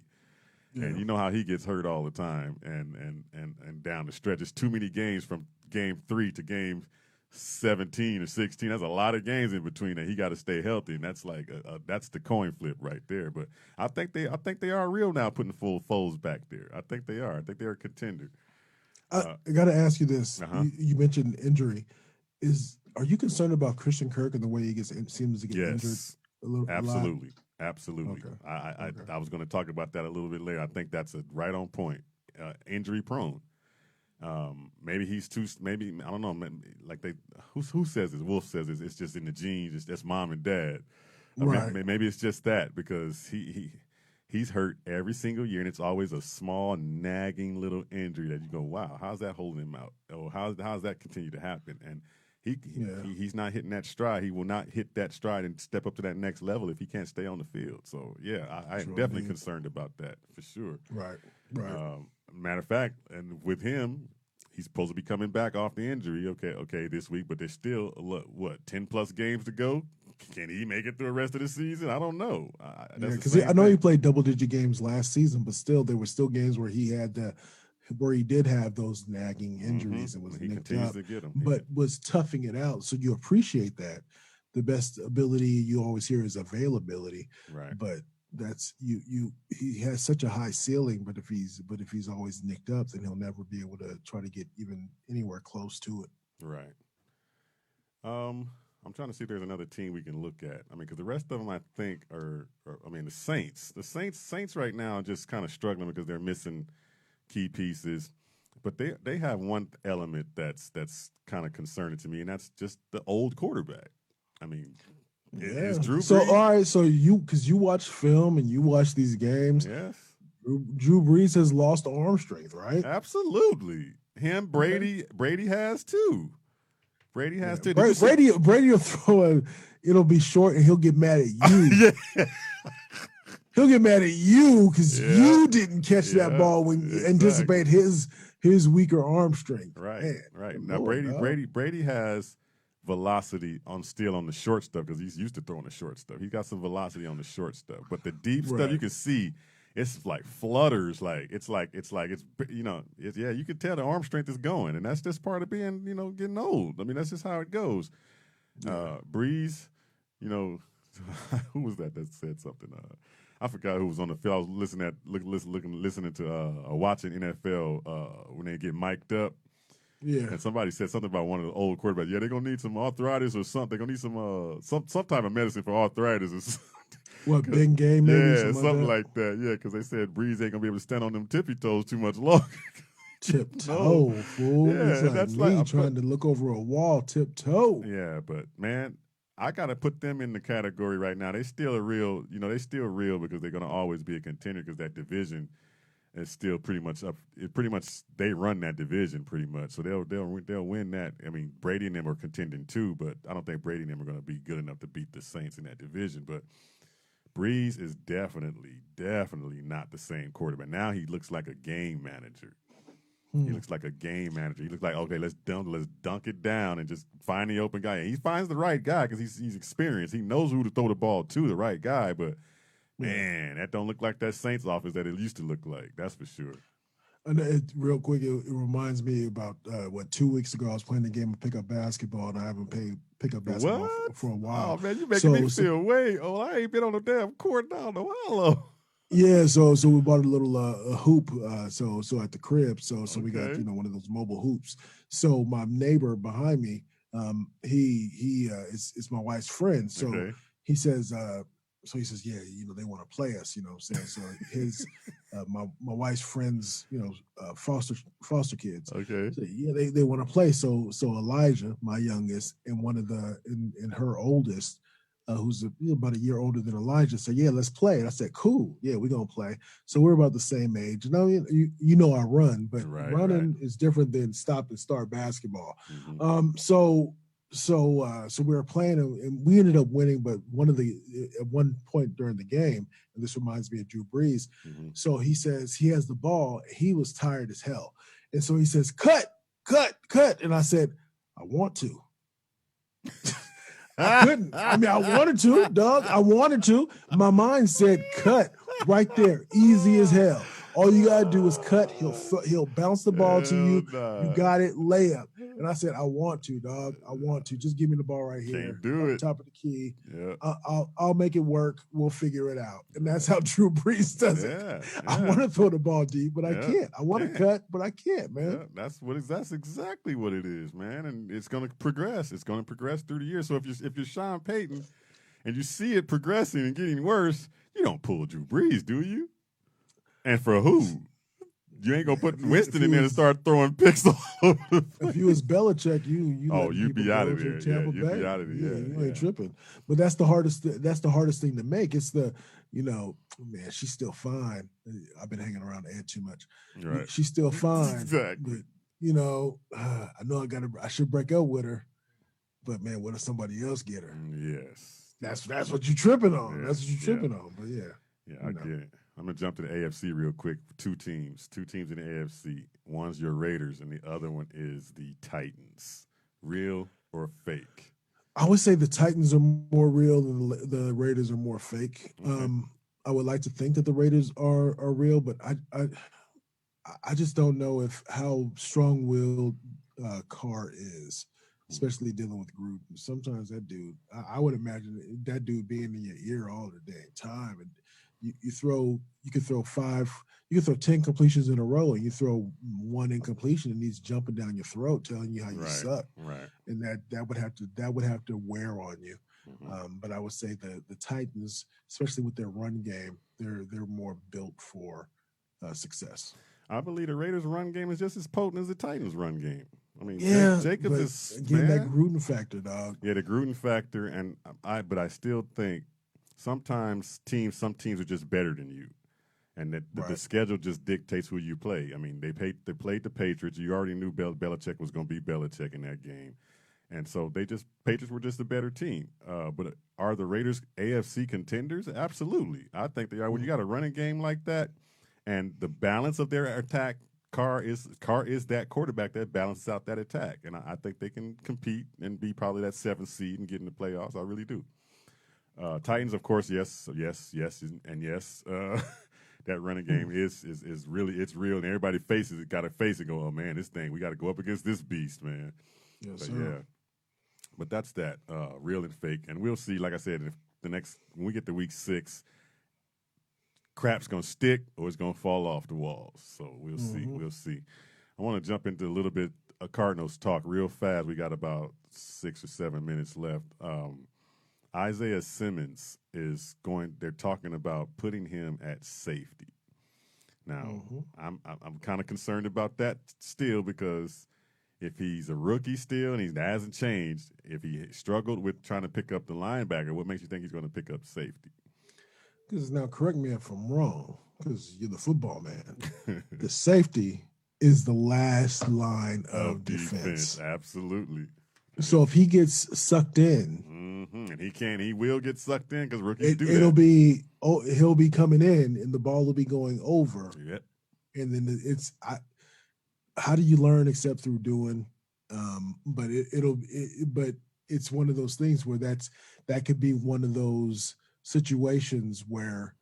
Yeah. And you know how he gets hurt all the time and down the stretch. It's too many games from game 3 to game 17 or 16. That's a lot of games in between that he got to stay healthy, and that's like that's the coin flip right there. But I think they are real now, putting full Foles back there. I think they are. I think they're a contender. I got to ask you this. You mentioned injury. Are you concerned about Christian Kirk and the way he seems to get injured a little? Absolutely. Okay. I was going to talk about that a little bit later. I think that's right on point. Injury prone. Maybe he's too. Maybe I don't know. Like who says this? Wolf says this. It's just in the genes. That's mom and dad. Right. Maybe it's just that because he's hurt every single year, and it's always a small, nagging little injury that you go, wow, how's that holding him out? Or how's that continue to happen? And he's not hitting that stride. He will not hit that stride and step up to that next level if he can't stay on the field. So, yeah, I am definitely concerned about that for sure. Right. Matter of fact, and with him, he's supposed to be coming back off the injury, okay, this week, but there's still, 10-plus games to go? Can he make it through the rest of the season? I don't know. Because I know he played double-digit games last season, but still, there were still games where he did have those nagging injuries and was nicked up, to get them. but was toughing it out. So you appreciate that. The best ability you always hear is availability, right? But that's he has such a high ceiling, but if he's always nicked up, then he'll never be able to try to get even anywhere close to it. Right. I'm trying to see if there's another team we can look at. I mean, because the rest of them I think are the Saints. The Saints right now are just kind of struggling because they're missing key pieces, but they have one element that's kind of concerning to me, and that's just the old quarterback. I mean, is Drew Brees? So all right, so because you watch film and you watch these games, yes, Drew Brees has lost arm strength, right? Absolutely. Brady has too. Brady has too. Brady will throw it'll be short and he'll get mad at you. He'll get mad at you because you didn't catch that ball when you anticipate his weaker arm strength. Right, Man, right. Now Brady has velocity on the short stuff because he's used to throwing the short stuff. He's got some velocity on the short stuff, but the deep stuff you can see. It's like flutters, it's you can tell the arm strength is going, and that's just part of being, getting old. I mean, that's just how it goes. Breeze, who was that said something? I forgot who was on the field. I was listening to watching NFL when they get mic'd up. Yeah, and somebody said something about one of the old quarterbacks. Yeah, they're gonna need some arthritis or something. They're gonna need some type of medicine for arthritis or something. What, big game? Maybe yeah, something like that. Yeah, because they said Breeze ain't gonna be able to stand on them tippy toes too much longer. Tiptoe, fool. Yeah, it's like that's me trying to look over a wall, tiptoe. Yeah, but man, I gotta put them in the category right now. They still a real, they still real because they're gonna always be a contender because that division is still pretty much up. They run that division pretty much, so they'll win that. I mean, Brady and them are contending too, but I don't think Brady and them are gonna be good enough to beat the Saints in that division, but. Breeze is definitely not the same quarterback. Now he looks like a game manager. He looks like a game manager. He looks like, okay, let's dunk it down and just find the open guy. And he finds the right guy because he's experienced. He knows who to throw the ball to, the right guy. But, man, that don't look like that Saints offense that it used to look like. That's for sure. And real quick, it reminds me about 2 weeks ago I was playing the game of pickup basketball, and I haven't played pickup basketball for a while. Oh man, you making me feel way. Oh, I ain't been on the damn court down the while. Yeah, so we bought a little hoop, so at the crib, so we got one of those mobile hoops. So my neighbor behind me, he is my wife's friend. So he says. So he says, yeah, they want to play us, what I'm saying? So his, my wife's friends, foster kids. Okay. So, yeah, they want to play. So Elijah, my youngest, and and her oldest, who's about a year older than Elijah, said, yeah, let's play. And I said, cool. Yeah, we're going to play. So we're about the same age. And I run, but running is different than stop and start basketball. Mm-hmm. So we were playing and we ended up winning, but at one point during the game, and this reminds me of Drew Brees. Mm-hmm. So he says he has the ball. He was tired as hell. And so he says, cut. And I said, I want to. I couldn't. I mean, I wanted to, dog. I wanted to. My mind said cut right there. Easy as hell. All you got to do is cut. He'll bounce the ball to you. You got it. Layup. And I said, I want to, dog. I want to. Just give me the ball right here. Can't do it. Top of the key. Yeah. I'll make it work. We'll figure it out. And that's how Drew Brees does it. Yeah. I want to throw the ball deep, but I can't. I want to cut, but I can't, man. Yeah, that's exactly what it is, man. And it's going to progress. It's going to progress through the years. So if you're Sean Payton and you see it progressing and getting worse, you don't pull Drew Brees, do you? And for who? You ain't gonna put Winston in there and start throwing picks all over the place. If you was Belichick, you you'd be out of there. Tampa You'd Bay. be out of there. You ain't tripping. But that's the hardest. That's the hardest thing to make. It's the man. She's still fine. I've been hanging around Ed too much. Right. She's still fine. Exactly. But, I know I should break up with her. But man, what if somebody else get her? Yes. That's what you're tripping on. Yeah. That's what you're tripping on. But yeah. Yeah, I get it. I'm gonna jump to the AFC real quick. Two teams in the AFC. One's your Raiders, and the other one is the Titans. Real or fake? I would say the Titans are more real than the Raiders are more fake. Okay. I would like to think that the Raiders are real, but I just don't know how strong-willed Carr is, especially dealing with Gruden. Sometimes that dude, I would imagine that dude being in your ear all the dang time, and you could throw 10 completions in a row, and you throw one incompletion, and he's jumping down your throat, telling you how you suck. Right. And that would have to wear on you. Mm-hmm. But I would say the Titans, especially with their run game, they're more built for success. I believe the Raiders' run game is just as potent as the Titans' run game. I mean, Jacobs is again that Gruden factor, dog. Yeah, the Gruden factor, but I still think sometimes some teams are just better than you, and that the schedule just dictates who you play. I mean, they played the Patriots. You already knew Belichick was going to be Belichick in that game, and so Patriots were just a better team. But are the Raiders AFC contenders? Absolutely, I think they are. When you got a running game like that, and the balance of their attack. Carr is that quarterback that balances out that attack, and I think they can compete and be probably that 7th seed and get in the playoffs. I really do. Titans, of course, yes, and yes. That running game is really real, and everybody got to face it. Go, oh man, this thing we got to go up against this beast, man. Yes, but sir. yeah, but that's that real and fake, and we'll see. Like I said, if when we get to week 6. Crap's going to stick or it's going to fall off the walls. So we'll see. We'll see. I want to jump into a little bit of Cardinals talk real fast. We got about 6 or 7 minutes left. Isaiah Simmons they're talking about putting him at safety. Now, I'm kind of concerned about that still because if he's a rookie still and he hasn't changed, if he struggled with trying to pick up the linebacker, what makes you think he's going to pick up safety? Because now, correct me if I'm wrong, because you're the football man. The safety is the last line of defense. Absolutely. So if he gets sucked in, and he will get sucked in because rookies do that. He'll be coming in, and the ball will be going over. Yep. And then how do you learn except through doing? But it's one of those things where that could be one of those situations where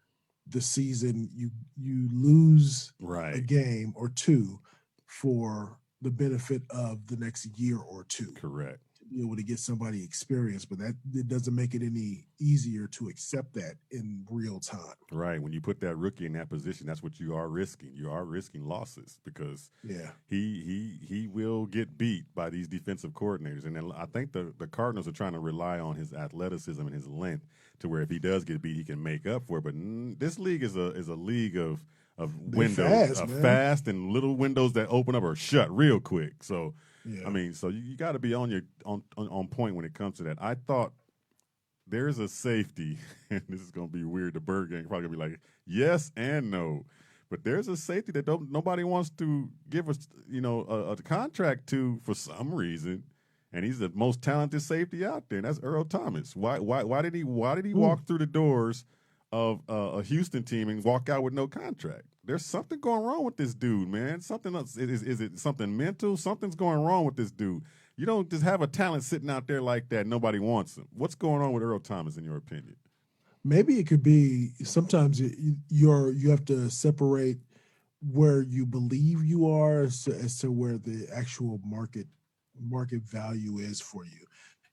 the season you lose a game or two for the benefit of the next year or two. Correct. To be able to get somebody experience, but it doesn't make it any easier to accept that in real time. Right. When you put that rookie in that position, that's what you are risking. You are risking losses because he will get beat by these defensive coordinators. And I think the Cardinals are trying to rely on his athleticism and his length to where if he does get beat, he can make up for it. But this league is a league of windows, fast and little windows that open up or shut real quick. So, I mean, so you got to be on point when it comes to that. I thought there's a safety, and this is going to be weird. The Bird Gang probably going to be like, yes and no. But there's a safety that nobody wants to give us, a contract to for some reason. And he's the most talented safety out there, and that's Earl Thomas. Why did he walk through the doors of a Houston team and walk out with no contract? There's something going wrong with this dude, man. Something else. Is it something mental? Something's going wrong with this dude. You don't just have a talent sitting out there like that. Nobody wants him. What's going on with Earl Thomas, in your opinion? Maybe it could be sometimes you have to separate where you believe you are as to where the actual market value is for you.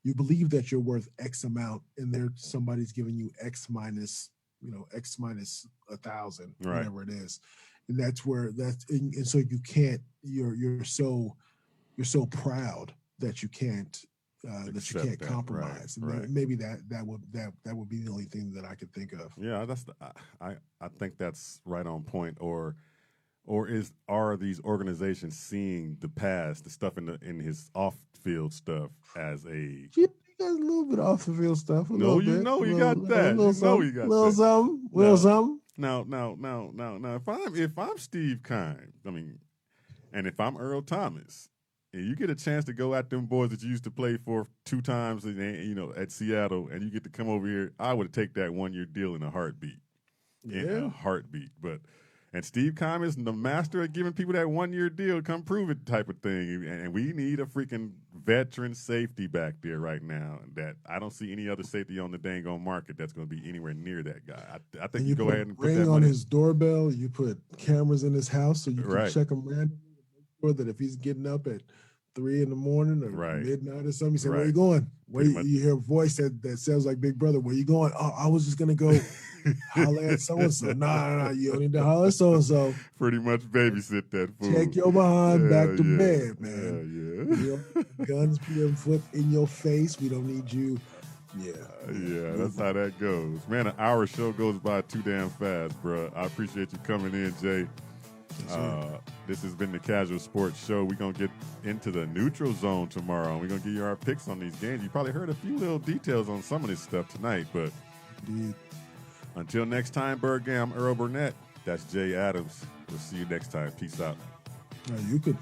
You believe that you're worth X amount, and somebody's giving you X minus 1,000, whatever it is, and and so you can't. You're so proud that you can't compromise. Right. Maybe that would be the only thing that I could think of. Yeah, I think that's right on point. Or or are these organizations seeing the past, the stuff in his off-field stuff as a? He got a little bit off the field stuff. You got that. Little something. Now, if I'm Steve Keim, I mean, and if I'm Earl Thomas, and you get a chance to go at them boys that you used to play for 2 times, at Seattle, and you get to come over here, I would take that 1-year deal in a heartbeat. In a heartbeat. And Steve Keim is the master at giving people that 1-year deal, come prove it type of thing. And we need a freaking veteran safety back there right now. That I don't see any other safety on the dang on market that's going to be anywhere near that guy. I think you go ahead and put that ring money on his doorbell. You put cameras in his house so you can check him randomly to make sure that if he's getting up at 3 a.m. or midnight or something, you say, "Where you going?" You hear a voice that sounds like Big Brother. Where you going? Oh, I was just gonna go holler at so and so. Nah, you don't need to holler at so and so. Pretty much babysit that fool. Take your behind back to bed, man. Guns being put in your face. We don't need you. That's how that goes. Man, an hour show goes by too damn fast, bro. I appreciate you coming in, Jay. This has been the Casual Sports Show. We're going to get into the neutral zone tomorrow, and we're going to give you our picks on these games. You probably heard a few little details on some of this stuff tonight, but until next time, Bird Gang, I'm Earl Burnett. That's Jay Adams. We'll see you next time. Peace out. You could